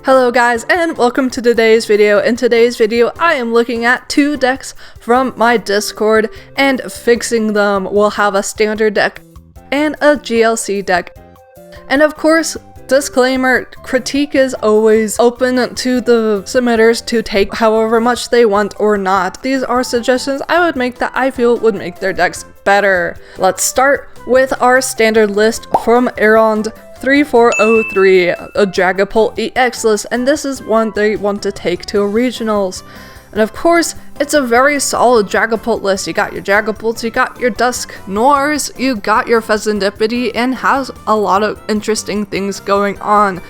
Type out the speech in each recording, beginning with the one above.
Hello guys, and welcome to today's video. In today's video, I am looking at two decks from my Discord and fixing them. We'll have a standard deck and a GLC deck. And of course, disclaimer, critique is always open to the submitters to take however much they want or not. These are suggestions I would make that I feel would make their decks better. Let's start with our standard list from Erond 3403, a Dragapult EX list, and this is one they want to take to regionals. And of course, it's a very solid Dragapult list. You got your Dragapults, you got your Dusk Noirs, you got your Pheasantipede, and has a lot of interesting things going on.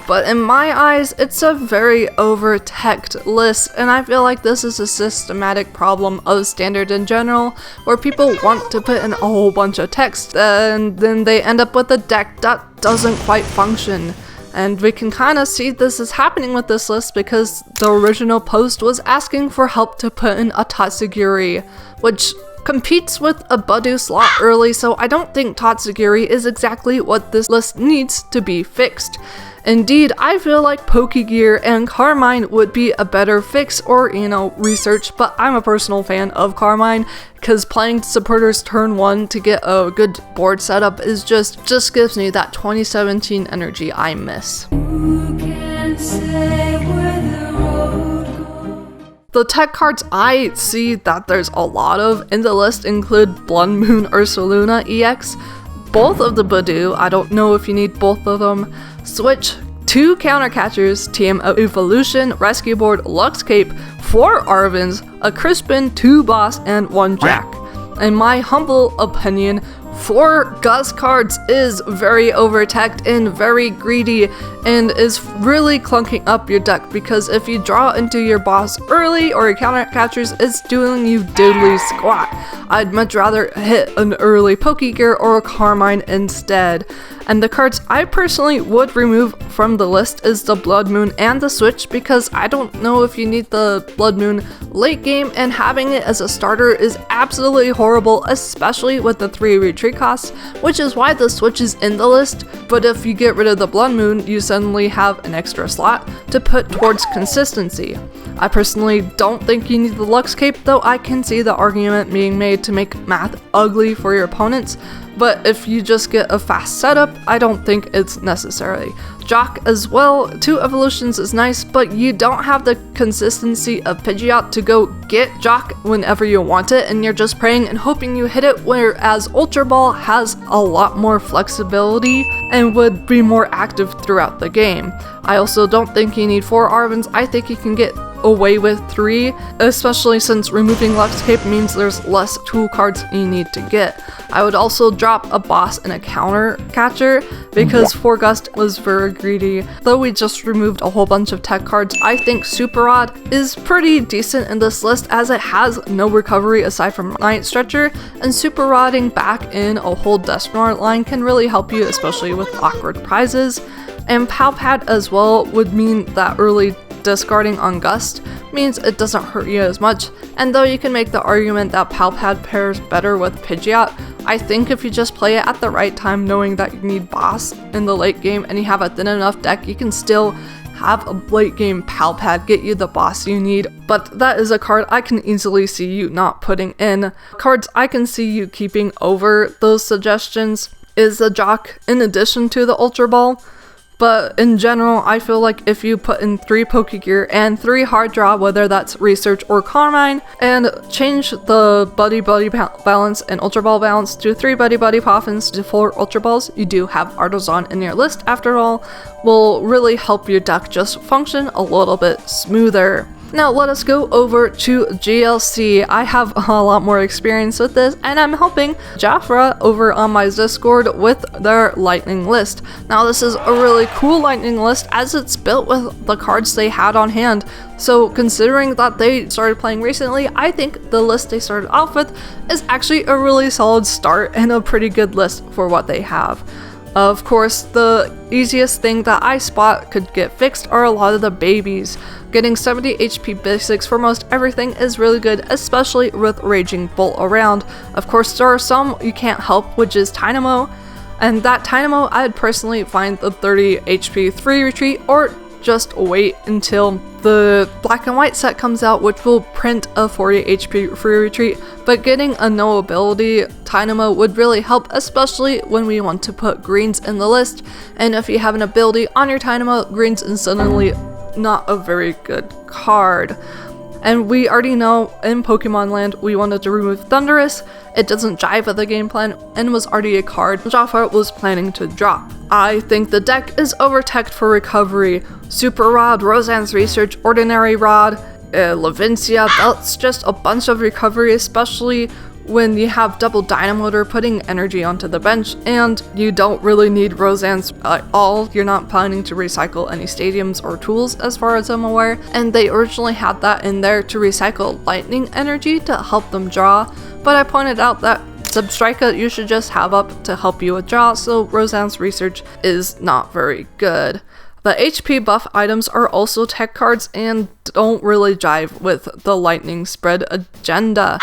But in my eyes, it's a very over-teched list, and I feel like this is a systematic problem of Standard in general, where people want to put in a whole bunch of text, and then they end up with a deck that doesn't quite function. And we can kind of see this is happening with this list because the original post was asking for help to put in a Tatsugiri, which competes with a Budu slot early, so I don't think Tatsugiri is exactly what this list needs to be fixed. Indeed, I feel like Pokegear and Carmine would be a better fix or, research, but I'm a personal fan of Carmine because playing supporters turn 1 to get a good board setup is just gives me that 2017 energy I miss. The tech cards I see that there's a lot of in the list include Blood Moon Ursaluna EX, both of the Budu, I don't know if you need both of them, Switch, 2 counter catchers, TM Evolution, Rescue Board, Lux Cape, 4 Arvins, a Crispin, 2 Boss, and 1 Jack. In my humble opinion, 4 Gus cards is very over-teched and very greedy and is really clunking up your deck because if you draw into your boss early or your counter catchers, it's doing you diddly squat. I'd much rather hit an early Pokegear or a Carmine instead. And the cards I personally would remove from the list is the Blood Moon and the Switch because I don't know if you need the Blood Moon late game, and having it as a starter is absolutely horrible, especially with the 3 retreat costs, which is why the Switch is in the list. But if you get rid of the Blood Moon, you suddenly have an extra slot to put towards consistency. I personally don't think you need the Lux Cape, though I can see the argument being made to make math ugly for your opponents, but if you just get a fast setup, I don't think it's necessary. Jock as well, 2 evolutions is nice, but you don't have the consistency of Pidgeot to go get Jock whenever you want it, and you're just praying and hoping you hit it, whereas Ultra Ball has a lot more flexibility and would be more active throughout the game. I also don't think you need 4 Arvins. I think you can get away with 3, especially since removing Lux Cape means there's less tool cards you need to get. I would also drop a boss and a counter catcher because 4 Gust was very greedy. Though we just removed a whole bunch of tech cards, I think Super Rod is pretty decent in this list as it has no recovery aside from Night Stretcher, and Super Rodding back in a whole Dusknoir line can really help you, especially with awkward prizes. And Palpad as well would mean that early discarding on Gust means it doesn't hurt you as much, and though you can make the argument that Palpad pairs better with Pidgeot, I think if you just play it at the right time knowing that you need boss in the late game and you have a thin enough deck, you can still have a late game Palpad get you the boss you need. But that is a card I can easily see you not putting in. Cards I can see you keeping over those suggestions is the Jock in addition to the Ultra Ball. But in general, I feel like if you put in 3 Pokegear and 3 Hard Draw, whether that's Research or Carmine, and change the Buddy balance and Ultra Ball balance to 3 Buddy Poffins to 4 Ultra Balls, you do have Artisan in your list after all, will really help your deck just function a little bit smoother. Now let us go over to GLC. I have a lot more experience with this, and I'm helping Jafra over on my Discord with their lightning list. Now this is a really cool lightning list as it's built with the cards they had on hand. So considering that they started playing recently, I think the list they started off with is actually a really solid start and a pretty good list for what they have. Of course, the easiest thing that I spot could get fixed are a lot of the babies. Getting 70 HP basics for most everything is really good, especially with Raging Bolt around. Of course, there are some you can't help, which is Dynamo. And that Dynamo, I'd personally find the 30 HP 3 retreat, or just wait until the black and white set comes out, which will print a 40 HP free retreat. But getting a no ability Dynamo would really help, especially when we want to put greens in the list. And if you have an ability on your Dynamo, greens is suddenly not a very good card. And we already know in Pokemon Land we wanted to remove Thundurus. It doesn't jive with the game plan and was already a card Jafra was planning to drop. I think the deck is over-teched for recovery. Super Rod, Roseanne's Research, Ordinary Rod, Levincia, that's just a bunch of recovery, especially when you have double Dynamotor putting energy onto the bench, and you don't really need Roseanne's at all. You're not planning to recycle any stadiums or tools as far as I'm aware, and they originally had that in there to recycle lightning energy to help them draw, but I pointed out that Substrika you should just have up to help you with draw, so Roseanne's Research is not very good. The HP buff items are also tech cards and don't really jive with the lightning spread agenda.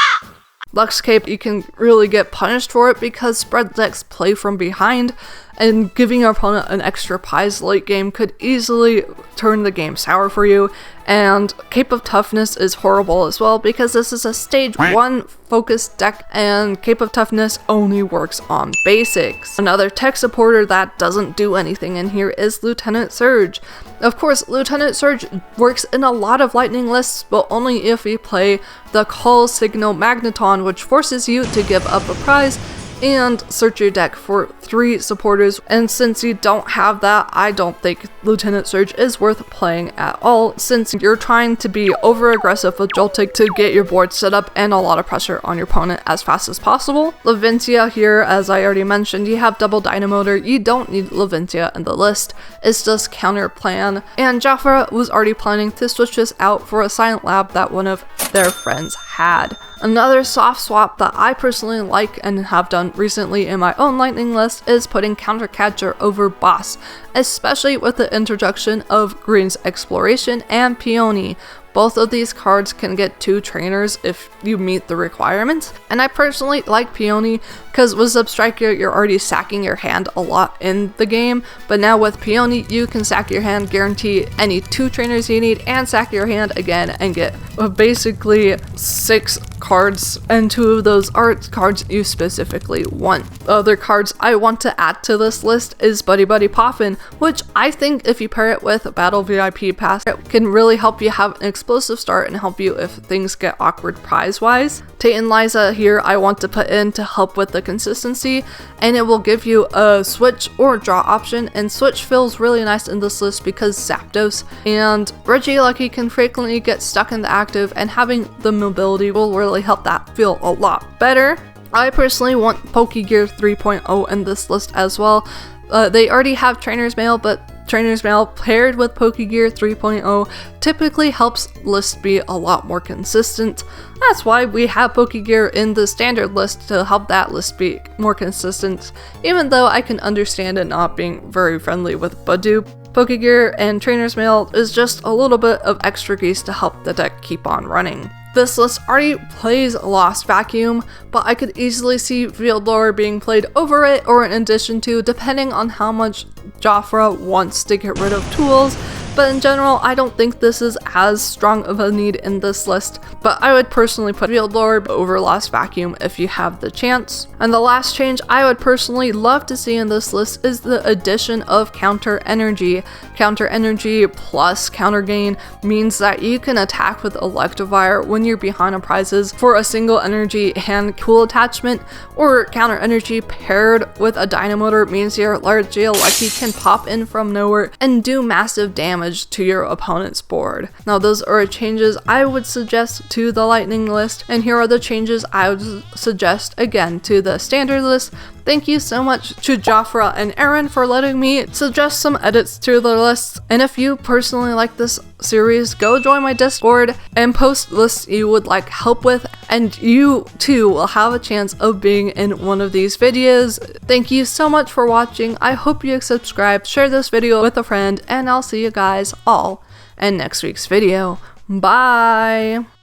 Lux Cape, you can really get punished for it because spread decks play from behind, and giving your opponent an extra prize late game could easily turn the game sour for you. And Cape of Toughness is horrible as well because this is a stage 1 focused deck and Cape of Toughness only works on basics. Another tech supporter that doesn't do anything in here is Lieutenant Surge. Of course, Lieutenant Surge works in a lot of lightning lists, but only if you play the Call Signal Magneton, which forces you to give up a prize and search your deck for 3 supporters, and since you don't have that, I don't think Lieutenant Surge is worth playing at all, since you're trying to be over aggressive with Joltik to get your board set up and a lot of pressure on your opponent as fast as possible. Levincia here, as I already mentioned, you have double Dynamotor, you don't need Levincia in the list, it's just counter plan, and Jafra was already planning to switch this out for a Silent Lab that one of their friends had. Another soft swap that I personally like and have done recently in my own lightning list is putting Counter Catcher over Boss, especially with the introduction of Green's Exploration and Peony. Both of these cards can get 2 trainers if you meet the requirements, and I personally like Peony because with Substrika you're already sacking your hand a lot in the game, but now with Peony you can sack your hand, guarantee any 2 trainers you need, and sack your hand again and get basically 6 cards, and 2 of those are cards you specifically want. Other cards I want to add to this list is Buddy Buddy Poffin, which I think if you pair it with Battle VIP Pass, it can really help you have an explosive start and help you if things get awkward prize-wise. Tate and Liza here I want to put in to help with the consistency, and it will give you a switch or draw option, and switch feels really nice in this list because Zapdos and Regieleki can frequently get stuck in the active, and having the mobility will really help that feel a lot better. I personally want Pokegear 3.0 in this list as well. They already have Trainer's Mail, but Trainer's Mail paired with Pokegear 3.0 typically helps lists be a lot more consistent. That's why we have Pokegear in the standard list, to help that list be more consistent, even though I can understand it not being very friendly with Badoo. Pokegear and Trainer's Mail is just a little bit of extra grease to help the deck keep on running. This list already plays Lost Vacuum, but I could easily see Field Lore being played over it or in addition to, depending on how much Jafra wants to get rid of tools. But in general, I don't think this is as strong of a need in this list, but I would personally put Field Lore over Lost Vacuum if you have the chance. And the last change I would personally love to see in this list is the addition of Counter Energy. Counter Energy plus Counter Gain means that you can attack with Electivire when you're behind on prizes for a single energy and cool attachment, or Counter Energy paired with a Dynamotor means your Regieleki can pop in from nowhere and do massive damage to your opponent's board. Now those are changes I would suggest to the lightning list, and here are the changes I would suggest again to the standard list. Thank you so much to Jafra and Aaron for letting me suggest some edits to the lists, and if you personally like this series, go join my Discord and post lists you would like help with, and you too will have a chance of being in one of these videos. Thank you so much for watching. I hope you subscribe, share this video with a friend, and I'll see you guys all in next week's video. Bye!